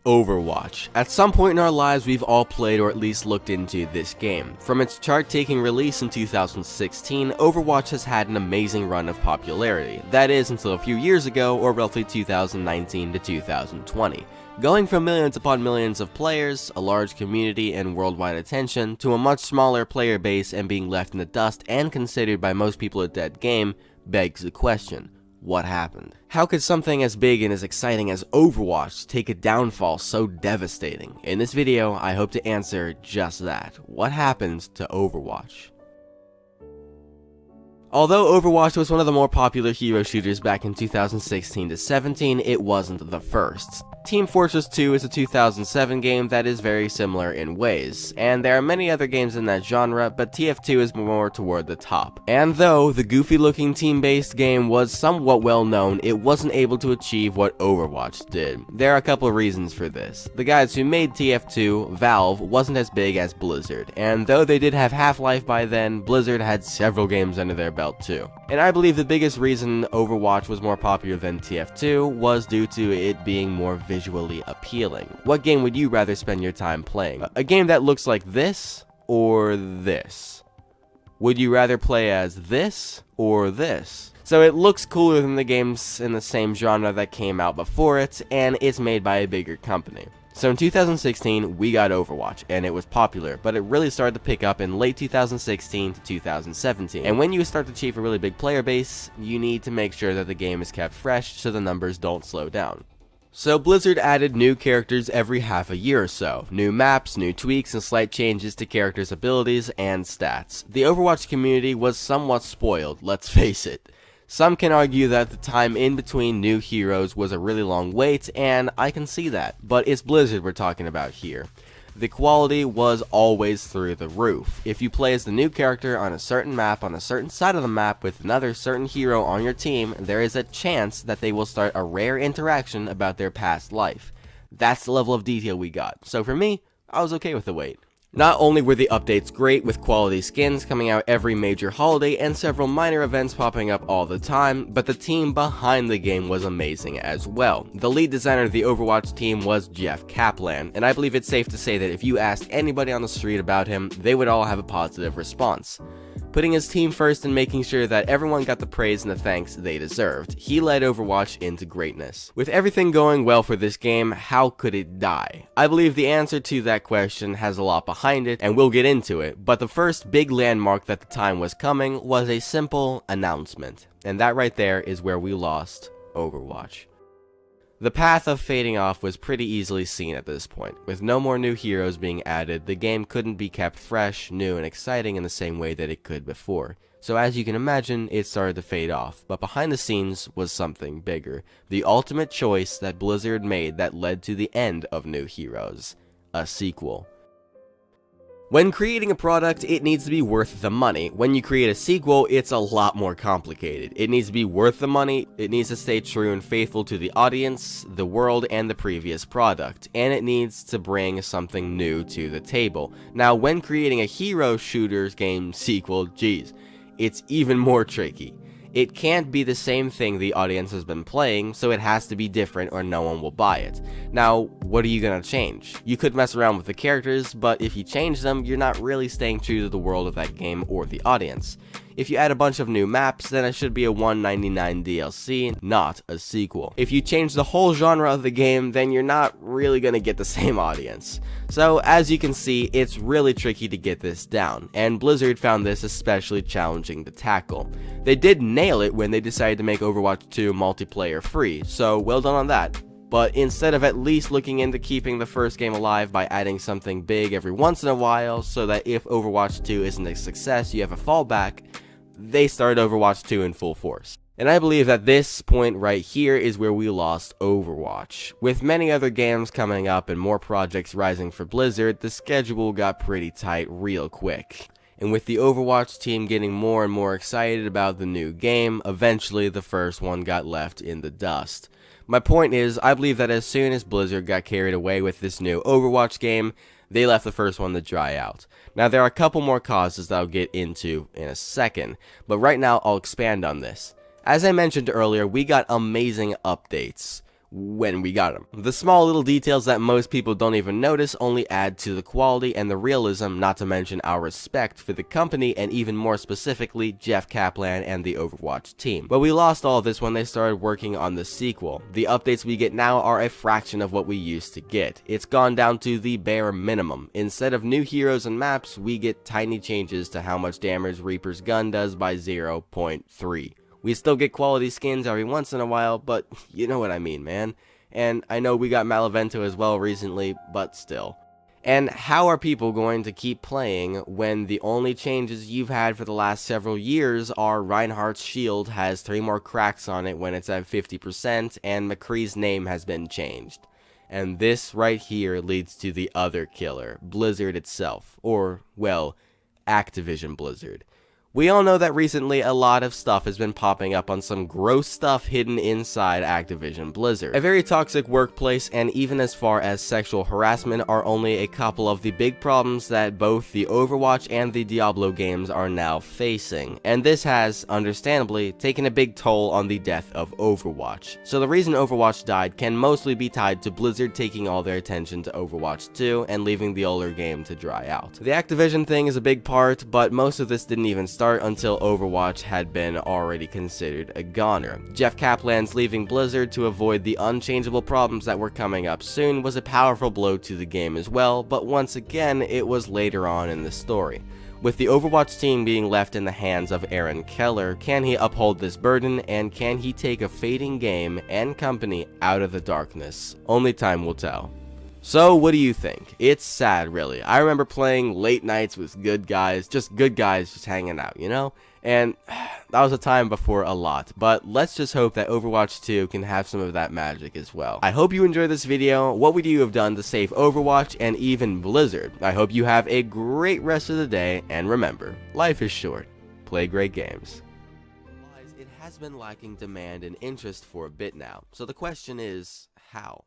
Overwatch. At some point in our lives, we've all played or at least looked into this game. From its chart-taking release in 2016, Overwatch has had an amazing run of popularity. That is, until a few years ago, or roughly 2019 to 2020. Going from millions upon millions of players, a large community, and worldwide attention, to a much smaller player base and being left in the dust and considered by most people a dead game, begs the question. What happened? How could something as big and as exciting as Overwatch take a downfall so devastating? In this video, I hope to answer just that. What happened to Overwatch? Although Overwatch was one of the more popular hero shooters back in 2016 to 17, it wasn't the first. Team Fortress 2 is a 2007 game that is very similar in ways, and there are many other games in that genre, but TF2 is more toward the top. And though the goofy-looking team-based game was somewhat well known, it wasn't able to achieve what Overwatch did. There are a couple of reasons for this. The guys who made TF2, Valve, wasn't as big as Blizzard, and though they did have Half-Life by then, Blizzard had several games under their belt too. And I believe the biggest reason Overwatch was more popular than TF2 was due to it being more visually appealing. What game would you rather spend your time playing? A game that looks like this or this? Would you rather play as this or this? So it looks cooler than the games in the same genre that came out before it, and it's made by a bigger company. So in 2016, we got Overwatch, and it was popular, but it really started to pick up in late 2016 to 2017. And when you start to achieve a really big player base, you need to make sure that the game is kept fresh so the numbers don't slow down. So Blizzard added new characters every half a year or so. New maps, new tweaks, and slight changes to characters' abilities and stats. The Overwatch community was somewhat spoiled, let's face it. Some can argue that the time in between new heroes was a really long wait, and I can see that, but it's Blizzard we're talking about here. The quality was always through the roof. If you play as the new character on a certain map on a certain side of the map with another certain hero on your team, there is a chance that they will start a rare interaction about their past life. That's the level of detail we got, so for me, I was okay with the wait. Not only were the updates great with quality skins coming out every major holiday and several minor events popping up all the time, but the team behind the game was amazing as well. The lead designer of the Overwatch team was Jeff Kaplan, and I believe it's safe to say that if you asked anybody on the street about him, they would all have a positive response. Putting his team first and making sure that everyone got the praise and the thanks they deserved, he led Overwatch into greatness. With everything going well for this game, how could it die? I believe the answer to that question has a lot behind it, and we'll get into it, but the first big landmark that the time was coming was a simple announcement, and that right there is where we lost Overwatch. The path of fading off was pretty easily seen at this point. With no more new heroes being added, the game couldn't be kept fresh, new, and exciting in the same way that it could before. So as you can imagine, it started to fade off, but behind the scenes was something bigger. The ultimate choice that Blizzard made that led to the end of new heroes. A sequel. When creating a product, it needs to be worth the money. When you create a sequel, it's a lot more complicated. It needs to be worth the money, it needs to stay true and faithful to the audience, the world, and the previous product, and it needs to bring something new to the table. Now, when creating a hero shooters game sequel, geez, it's even more tricky. It can't be the same thing the audience has been playing, so it has to be different or no one will buy it. Now, what are you gonna change? You could mess around with the characters, but if you change them, you're not really staying true to the world of that game or the audience. If you add a bunch of new maps, then it should be a $1.99 DLC, not a sequel. If you change the whole genre of the game, then you're not really gonna get the same audience. So, as you can see, it's really tricky to get this down, and Blizzard found this especially challenging to tackle. They did nail it when they decided to make Overwatch 2 multiplayer free, so well done on that. But instead of at least looking into keeping the first game alive by adding something big every once in a while, so that if Overwatch 2 isn't a success, you have a fallback, they started Overwatch 2 in full force. And I believe that this point right here is where we lost Overwatch. With many other games coming up and more projects rising for Blizzard, the schedule got pretty tight real quick. And with the Overwatch team getting more and more excited about the new game, eventually the first one got left in the dust. My point is, I believe that as soon as Blizzard got carried away with this new Overwatch game, they left the first one to dry out. Now, there are a couple more causes that I'll get into in a second, but right now I'll expand on this. As I mentioned earlier, we got amazing updates. when we got them. The small little details that most people don't even notice only add to the quality and the realism, not to mention our respect for the company and even more specifically Jeff Kaplan and the Overwatch team. But we lost all this when they started working on the sequel. The updates we get now are a fraction of what we used to get. It's gone down to the bare minimum. Instead of new heroes and maps, we get tiny changes to how much damage Reaper's gun does by 0.3. We still get quality skins every once in a while, but you know what I mean, man. And I know we got Malavento as well recently, but still. And how are people going to keep playing when the only changes you've had for the last several years are Reinhardt's shield has 3 more cracks on it when it's at 50%, and McCree's name has been changed? And this right here leads to the other killer, Blizzard itself, or, well, Activision Blizzard. We all know that recently a lot of stuff has been popping up on some gross stuff hidden inside Activision Blizzard. A very toxic workplace and even as far as sexual harassment are only a couple of the big problems that both the Overwatch and the Diablo games are now facing. And this has, understandably, taken a big toll on the death of Overwatch. So the reason Overwatch died can mostly be tied to Blizzard taking all their attention to Overwatch 2 and leaving the older game to dry out. The Activision thing is a big part, but most of this didn't even start until Overwatch had been already considered a goner. Jeff Kaplan's leaving Blizzard to avoid the unchangeable problems that were coming up soon was a powerful blow to the game as well, but once again, it was later on in the story. With the Overwatch team being left in the hands of Aaron Keller, can he uphold this burden, and can he take a fading game and company out of the darkness? Only time will tell. So, what do you think? It's sad, really. I remember playing late nights with good guys just hanging out, you know? And that was a time before a lot, but let's just hope that Overwatch 2 can have some of that magic as well. I hope you enjoyed this video. What would you have done to save Overwatch and even Blizzard? I hope you have a great rest of the day, and remember, life is short. Play great games. It has been lacking demand and interest for a bit now, so the question is, how?